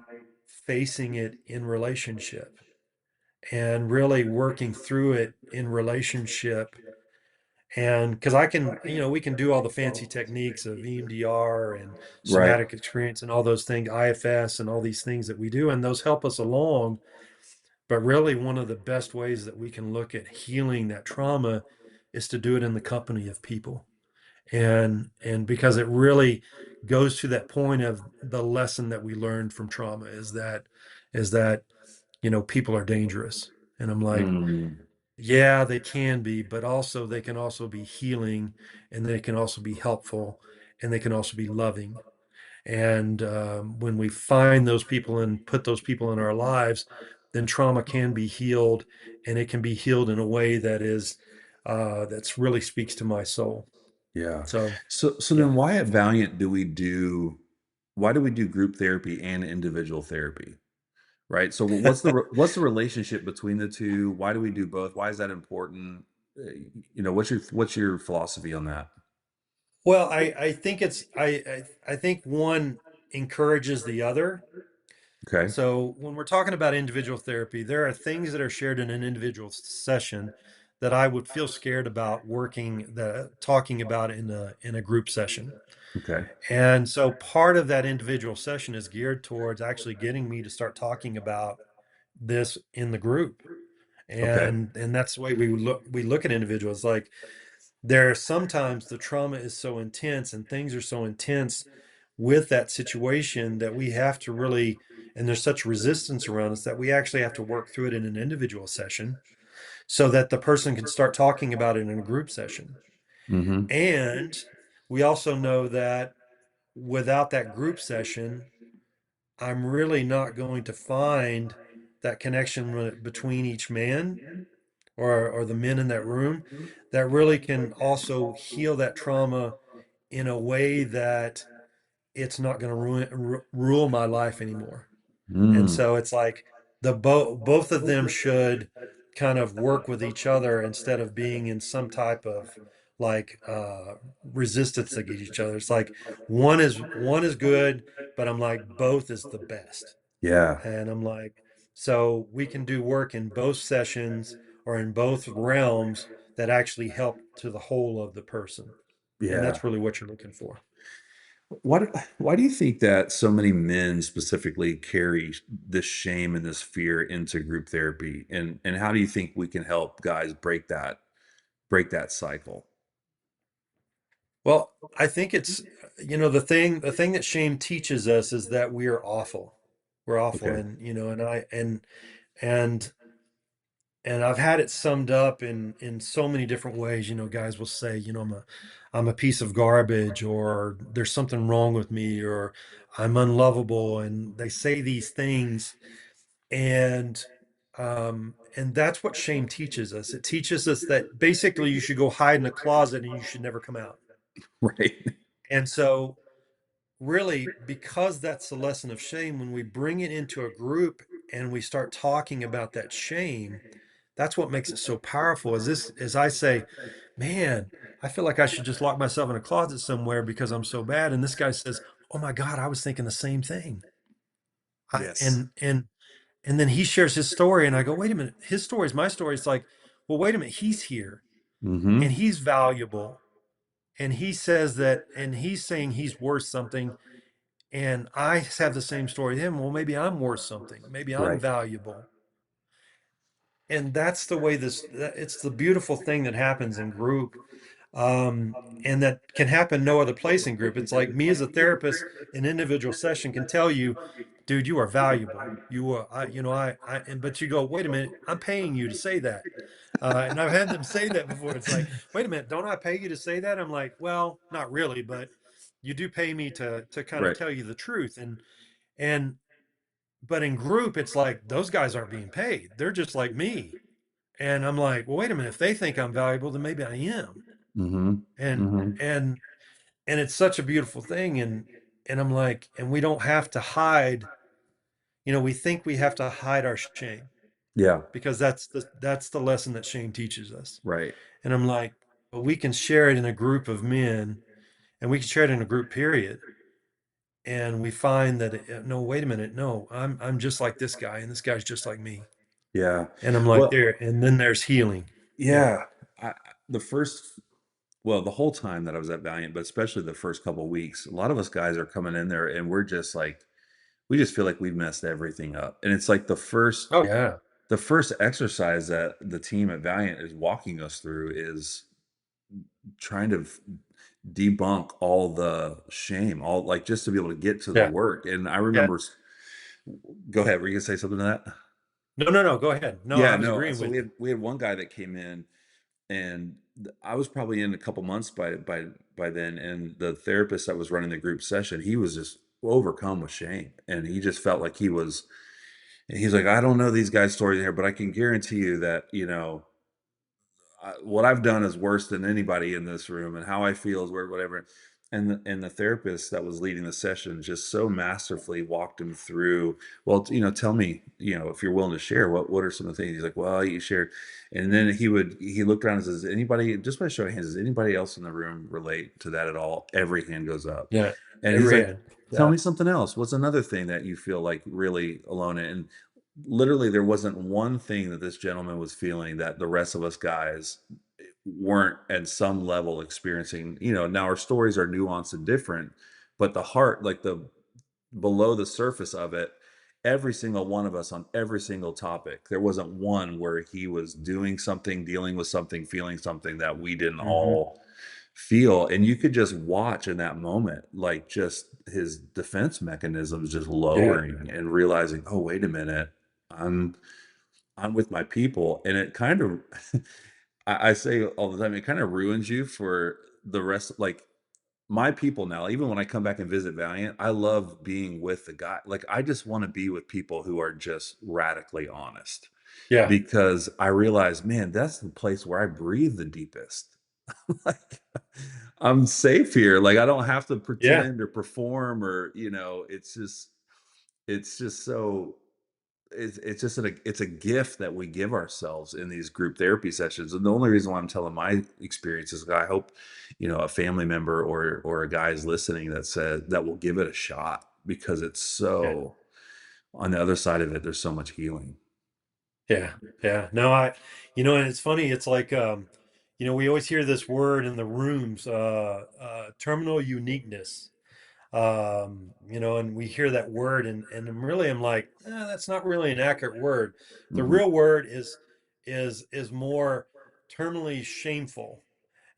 B: facing it in relationship and really working through it in relationship. And because we can do all the fancy techniques of EMDR and
A: Right.
B: somatic experience and all those things, IFS and all these things that we do, and those help us along. But really, one of the best ways that we can look at healing that trauma is to do it in the company of people. And because it really goes to that point of the lesson that we learned from trauma is that people are dangerous. And I'm like,
A: Mm.
B: yeah, they can be, but also they can also be healing, and they can also be helpful, and they can also be loving. And when we find those people and put those people in our lives, then trauma can be healed, and it can be healed in a way that's really speaks to my soul.
A: Yeah.
B: So,
A: So
B: yeah.
A: then why at Valiant why do we do group therapy and individual therapy? Right? So what's the relationship between the two? Why do we do both? Why is that important? What's your philosophy on that?
B: Well, I think I think one encourages the other.
A: Okay.
B: So when we're talking about individual therapy, there are things that are shared in an individual session that I would feel scared about talking about in a group session.
A: Okay.
B: And so part of that individual session is geared towards actually getting me to start talking about this in the group.
A: Okay.
B: And that's the way we look at individuals. Like, there are sometimes the trauma is so intense and things are so intense with that situation that we have to really, and there's such resistance around us that we actually have to work through it in an individual session so that the person can start talking about it in a group session.
A: Mm-hmm.
B: And we also know that without that group session, I'm really not going to find that connection between each man or the men in that room that really can also heal that trauma in a way that it's not going to rule my life anymore. And
A: Mm.
B: so it's like both of them should kind of work with each other instead of being in some type of like resistance against each other. It's like one is good, but I'm like both is the best.
A: Yeah.
B: And I'm like, so we can do work in both sessions or in both realms that actually help to the whole of the person. And
A: Yeah.
B: that's really what you're looking for.
A: Why do you think that so many men specifically carry this shame and this fear into group therapy? And how do you think we can help guys break that cycle?
B: Well, I think it's the thing that shame teaches us is that we are awful. We're awful,
A: Okay.
B: and and I've had it summed up in so many different ways. Guys will say, I'm a piece of garbage, or there's something wrong with me, or I'm unlovable, and they say these things And that's what shame teaches us. It teaches us that basically you should go hide in a closet and you should never come out.
A: Right.
B: And so really, because that's the lesson of shame, when we bring it into a group and we start talking about that shame, that's what makes it so powerful. As I say, man, I feel like I should just lock myself in a closet somewhere because I'm so bad. And this guy says, "Oh my God, I was thinking the same thing." I
A: Yes.
B: and then he shares his story, and I go, "Wait a minute, his story is my story." It's like, well, wait a minute, he's here and
A: Mm-hmm.
B: he's valuable, and he says that, and he's saying he's worth something, and I have the same story as him. Well, maybe I'm worth something. Maybe I'm
A: Right.
B: valuable. And that's the way it's the beautiful thing that happens in group. And that can happen no other place in group. It's like me as a therapist, an individual session can tell you, dude, you are valuable. You are, but you go, wait a minute, I'm paying you to say that. And I've had them say that before. It's like, wait a minute, don't I pay you to say that? I'm like, well, not really, but you do pay me to kind of
A: Right.
B: tell you the truth. And but in group, it's like those guys aren't being paid. They're just like me. And I'm like, well, wait a minute. If they think I'm valuable, then maybe I am.
A: Mm-hmm.
B: And
A: Mm-hmm.
B: and and it's such a beautiful thing. And I'm like, and we don't have to hide. We think we have to hide our shame
A: Yeah.
B: because that's the lesson that shame teaches us.
A: Right.
B: And I'm like, but we can share it in a group of men, and we can share it in a group period. And we find that no, wait a minute, no, I'm just like this guy, and this guy's just like me.
A: Yeah.
B: And I'm like,
A: Well,
B: there, and then there's healing. Yeah.
A: yeah. The first, well, the whole time that I was at Valiant, but especially the first couple of weeks, a lot of us guys are coming in there and we're just like, we just feel like we've messed everything up. And it's like
B: Oh yeah.
A: the first exercise that the team at Valiant is walking us through is trying to debunk all the shame, all like just to be able to get to the
B: Yeah.
A: work. And I
B: Yeah.
A: remember, go ahead, were you gonna say something to that?
B: No, no, no. Go ahead. No,
A: Yeah,
B: I was
A: no.
B: agreeing
A: So
B: with you.
A: we had one guy that came in, and I was probably in a couple months by then, and the therapist that was running the group session, he was just overcome with shame, and he just felt like he was. And he's like, I don't know these guys' stories here, but I can guarantee you that what I've done is worse than anybody in this room, and how I feel is where whatever. And the therapist that was leading the session just so masterfully walked him through. Well, tell me, if you're willing to share, what are some of the things? He's like, well, you shared, and then he looked around and says, anybody, just by show of hands, does anybody else in the room relate to that at all? Every hand goes up,
B: Yeah.
A: and he's
B: Every
A: like,
B: end.
A: tell
B: Yeah.
A: me something else. What's another thing that you feel like really alone in? And literally, there wasn't one thing that this gentleman was feeling that the rest of us guys weren't at some level experiencing. Now our stories are nuanced and different, but the heart, like the below the surface of it, every single one of us on every single topic, there wasn't one where he was doing something, dealing with something, feeling something that we didn't
B: Hmm.
A: all feel. And you could just watch in that moment, like just his defense mechanisms just
B: Yeah.
A: lowering and realizing, oh, wait a minute, i'm I'm with my people. And it kind of I say all the time, it kind of ruins you for the rest. Like my people now, even when I come back and visit Valiant, I love being with the guy. Like I just want to be with people who are just radically honest,
B: Yeah.
A: because I realize, man, that's the place where I breathe the deepest. Like I'm safe here. Like I don't have to
B: Yeah.
A: pretend or perform, or it's just so it's just it's a gift that we give ourselves in these group therapy sessions. And the only reason why I'm telling my experience is I hope, a family member or a guy is listening that said that will give it a shot, because it's
B: Yeah.
A: so on the other side of it, there's so much healing.
B: Yeah. Yeah. No, and it's funny. It's like, we always hear this word in the rooms, terminal uniqueness. And we hear that word, and I'm like, that's not really an accurate word. The
A: Hmm.
B: real word is more terminally shameful.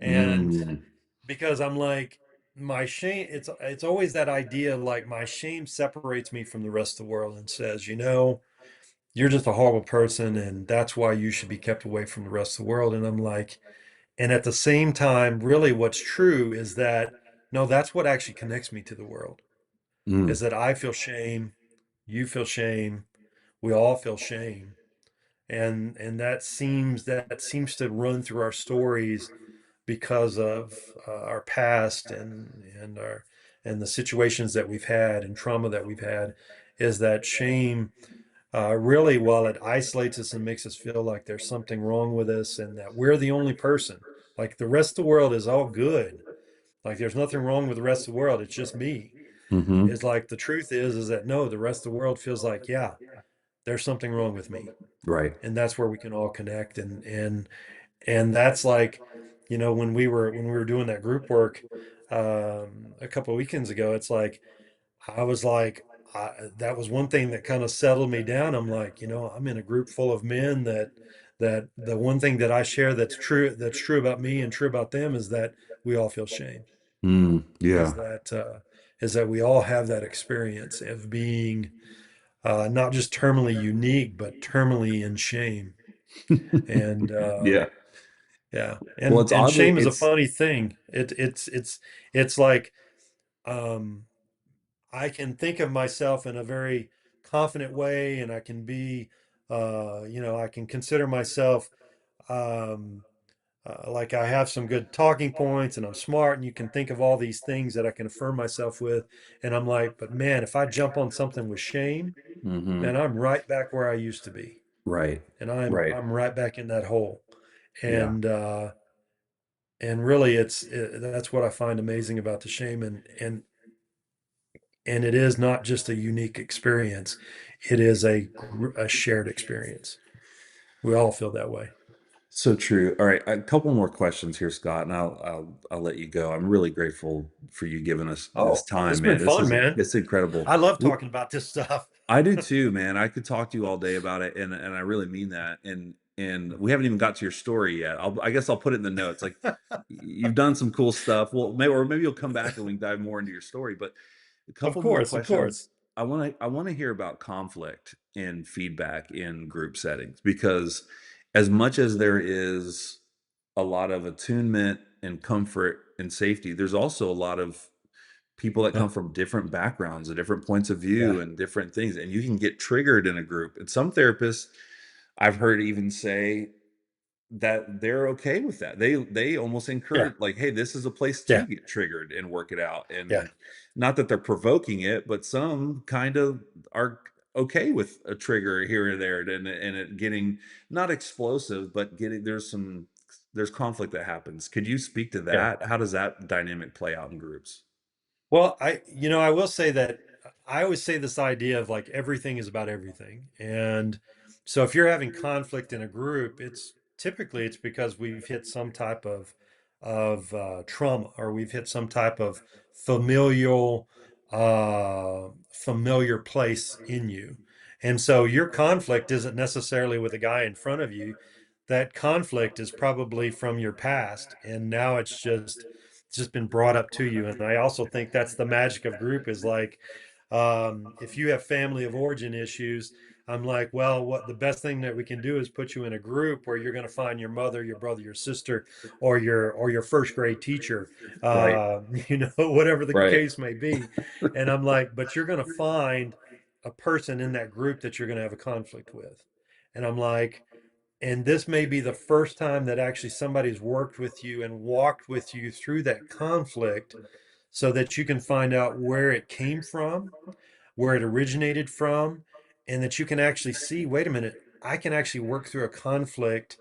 B: And
A: Mm.
B: because I'm like, my shame, it's always that idea of like my shame separates me from the rest of the world and says, you're just a horrible person, and that's why you should be kept away from the rest of the world. And I'm like, and at the same time, really what's true is that no, that's what actually connects me to the world,
A: Mm.
B: is that I feel shame, you feel shame, we all feel shame. And that seems to run through our stories because of our past and the situations that we've had and trauma that we've had, is that shame, really, while it isolates us and makes us feel like there's something wrong with us and that we're the only person, like the rest of the world is all good, like there's nothing wrong with the rest of the world, it's just me.
A: Hmm.
B: Is like the truth is that no, the rest of the world feels like, yeah, there's something wrong with me.
A: Right.
B: And that's where we can all connect. And that's like, when we were doing that group work, a couple of weekends ago, it's like I was like, that was one thing that kind of settled me down. I'm like, I'm in a group full of men that the one thing that I share that's true about me and true about them is that we all feel shame.
A: Mm,
B: Is
A: yeah.
B: that uh, is that we all have that experience of being, not just terminally unique, but terminally in shame. And
A: Yeah.
B: yeah,
A: Well,
B: and
A: it's
B: and
A: oddly,
B: shame is a
A: it's,
B: funny thing. It's like, um, I can think of myself in a very confident way, and I can be, I can consider myself, um, like I have some good talking points, and I'm smart, and you can think of all these things that I can affirm myself with. And I'm like, but man, if I jump on something with shame,
A: hmm,
B: man, I'm right back where I used to be,
A: right.
B: and I'm
A: Right.
B: I'm right back in that hole.
A: Yeah.
B: And really, that's what I find amazing about the shame, and it is not just a unique experience, it is a shared experience. We all feel that way.
A: So true. All right, a couple more questions here, Scott, and I'll let you go. I'm really grateful for you giving us this
B: Oh, it's
A: time,
B: been
A: man. This
B: fun,
A: is
B: man.
A: it's incredible.
B: I love
A: Wh-
B: talking about this stuff.
A: I do too, man. I could talk to you all day about it, and I really mean that. And we haven't even got to your story yet. I guess I'll put it in the notes. Like, you've done some cool stuff. Well, maybe you'll come back and we can dive more into your story. But a
B: Of
A: couple more
B: course, of course.
A: questions. I want to hear about conflict and feedback in group settings, because as much as there is a lot of attunement and comfort and safety, there's also a lot of people that
B: Yeah,
A: come from different backgrounds and different points of
B: yeah,
A: view and different things, and you can get triggered in a group. And some therapists I've heard even say that they're okay with that. They almost
B: yeah,
A: encourage, like, hey, this is a place to
B: yeah,
A: get triggered and work it out.
B: yeah,
A: And not that they're provoking it, but some kind of are okay with a trigger here or there, and it getting not explosive, but getting there's conflict that happens. Could you speak to
B: yeah.
A: that? How does that dynamic play out in groups?
B: Well, I will say that I always say this idea of like everything is about everything. And so if you're having conflict in a group, it's because we've hit some type of trauma, or we've hit some type of familial familiar place in you. And so your conflict isn't necessarily with the guy in front of you. That conflict is probably from your past, and now it's just been brought up to you. And I also think that's the magic of group, is like, if you have family of origin issues, I'm like, well, what the best thing that we can do is put you in a group where you're going to find your mother, your brother, your sister, or your first grade teacher,
A: Right.
B: whatever the
A: Right.
B: case may be. And I'm like, but you're going to find a person in that group that you're going to have a conflict with. And I'm like, and this may be the first time that actually somebody's worked with you and walked with you through that conflict, so that you can find out where it came from, where it originated from, and that you can actually see, wait a minute, I can actually work through a conflict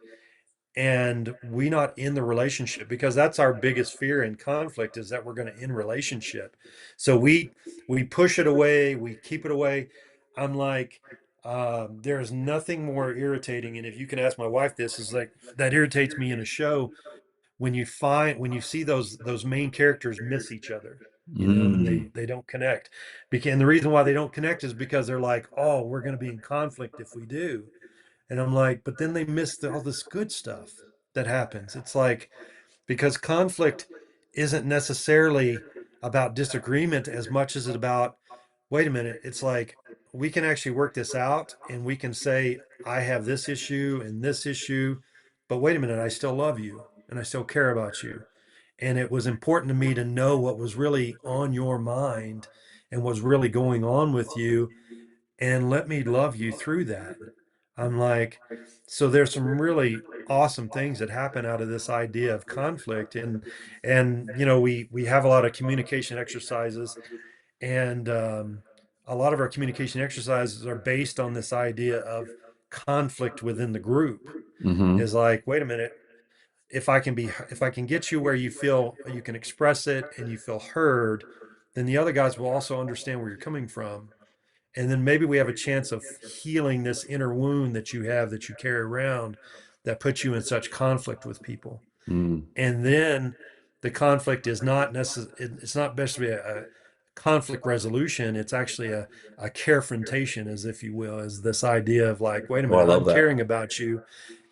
B: and we not in the relationship, because that's our biggest fear in conflict, is that we're going to end relationship. So we push it away, we keep it away. I'm like, there's nothing more irritating, and if you can ask my wife, this is like, that irritates me in a show, when you see those main characters miss each other, and
A: Mm,
B: they don't connect. And the reason why they don't connect is because they're like, oh, we're going to be in conflict if we do. And I'm like, but then they miss all this good stuff that happens. It's like, because conflict isn't necessarily about disagreement as much as it about, wait a minute, it's like, we can actually work this out, and we can say, I have this issue and this issue, but wait a minute, I still love you and I still care about you. And it was important to me to know what was really on your mind and what's really going on with you. and let me love you through that. I'm like, so there's some really awesome things that happen out of this idea of conflict. And you know, we have a lot of communication exercises, and a lot of our communication exercises are based on this idea of conflict within the group.
A: Mhm.
B: Is like, wait a minute, if I can get you where you feel you can express it and you feel heard, then the other guys will also understand where you're coming from. And then maybe we have a chance of healing this inner wound that you have, that you carry around, that puts you in such conflict with people.
A: Mm.
B: And then the conflict is not necessary, it's not best to be a conflict resolution. It's actually a carefrontation, as if you will, is this idea of like, wait a
A: Oh, I
B: minute,
A: love
B: I'm
A: that.
B: caring about you,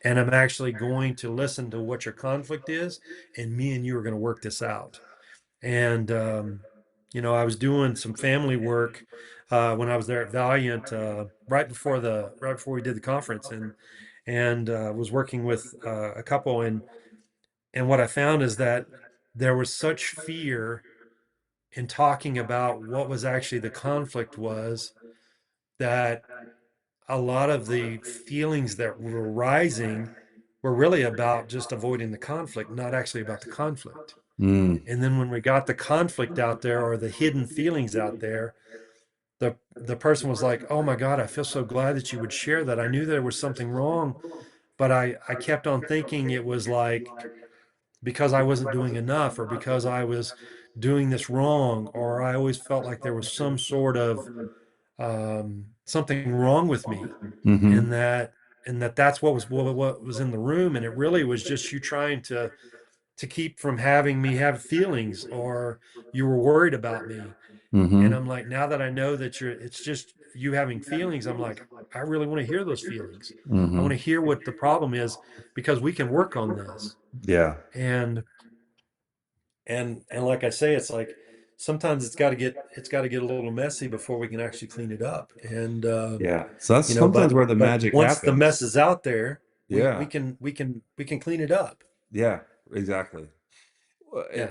B: and I'm actually going to listen to what your conflict is, and me and you are going to work this out. And you know, I was doing some family work when I was there at Valiant, right before we did the conference, and was working with a couple, and what I found is that there was such fear in talking about what was actually the conflict was, that a lot of the feelings that were rising were really about just avoiding the conflict, not actually about the conflict.
A: Mm.
B: And then when we got the conflict out there, or the hidden feelings out there, the person was like, "Oh my God, I feel so glad that you would share that. I knew there was something wrong, but I kept on thinking it was like because I wasn't doing enough, or because I was doing this wrong, or I always felt like there was some sort of something wrong with me,
A: Mhm.
B: and that's what was in the room, and it really was just you trying to keep from having me have feelings, or you were worried about me." And
A: Mhm.
B: I'm like, now that I know that it's just you having feelings, I'm like, I really want to hear those feelings. I want
A: Mhm.
B: to hear what the problem is, because we can work on this.
A: Yeah.
B: And and like I say, it's like sometimes it's got to get a little messy before we can actually clean it up. And
A: Yeah. So that's
B: you know,
A: sometimes where the
B: but
A: magic
B: once the
A: happens.
B: mess is out there,
A: Yeah.
B: we can clean it up.
A: Yeah. Exactly. Well,
B: Yeah.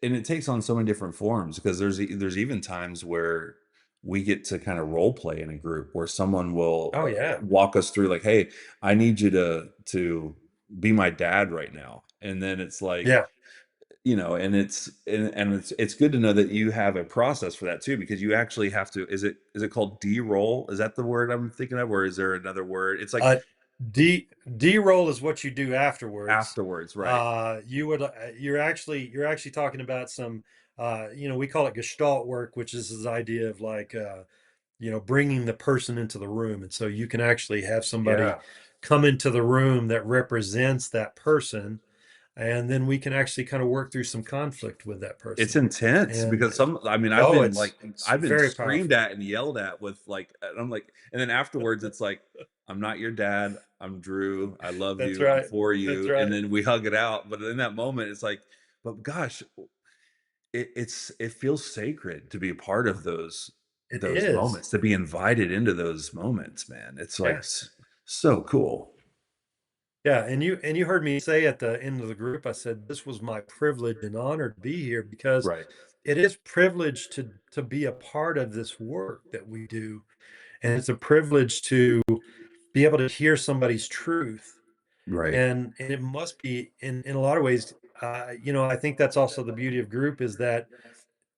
A: and it takes on so many different forms because there's even times where we get to kind of role play in a group where someone will
B: Oh yeah.
A: walk us through like, "Hey, I need you to be my dad right now," and then it's like,
B: Yeah.
A: and it's good to know that you have a process for that too, because you actually have to. Is it called de-roll? Is that the word I'm thinking of, or is there another word? It's like
B: Uh, D roll is what you do afterwards.
A: afterwards, right?
B: You're actually talking about some you know, we call it gestalt work, which is this idea of like you know, bringing the person into the room, and so you can actually have somebody
A: Yeah.
B: come into the room that represents that person, and then we can actually kind of work through some conflict with that
A: It's
B: person.
A: intense
B: And
A: because I mean,
B: oh, it's
A: I've been
B: very
A: screamed
B: powerful.
A: at and yelled at with like, and I'm like, and then afterwards it's like, I'm not your dad. I'm Drew. I love
B: That's
A: you. I'm
B: right.
A: for
B: That's
A: you. And
B: right.
A: then we hug it out. But in that moment, it's like, but gosh, it feels sacred to be a part of
B: It
A: those
B: is.
A: moments, to be invited into those moments, man. It's like
B: Yeah.
A: so cool.
B: Yeah, and you heard me say at the end of the group, I said this was my privilege and honor to be here, because
A: Right.
B: it is privilege to be a part of this work that we do, and it's a privilege to be able to hear somebody's truth,
A: Right.
B: and it must be in a lot of ways. You know, I think that's also the beauty of group, is that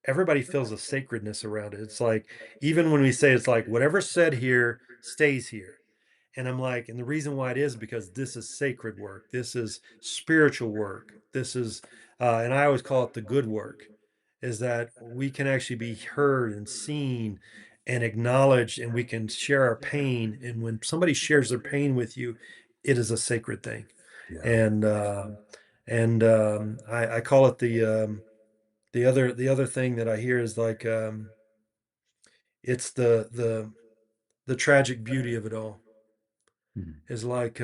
B: everybody feels a sacredness around it. It's like even when we say, it's like whatever's said here stays here. And I'm like, and the reason why it is because this is sacred work. This is spiritual work. This is, and I always call it the good work, is that we can actually be heard and seen and acknowledged, and we can share our pain. And when somebody shares their pain with you, it is a sacred thing.
A: Yeah.
B: And, I call it the other thing that I hear is like, it's the tragic beauty of it all,
A: Mhm.
B: is like,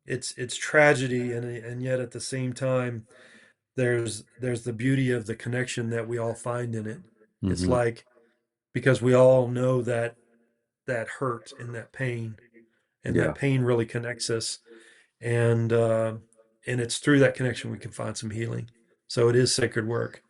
B: it's tragedy, and yet at the same time there's the beauty of the connection that we all find in it. It's
A: Mhm.
B: like, because we all know that that hurt and that pain, and that
A: Yeah.
B: pain really connects us, and uh and it's through that connection we can find some healing. So it is sacred work.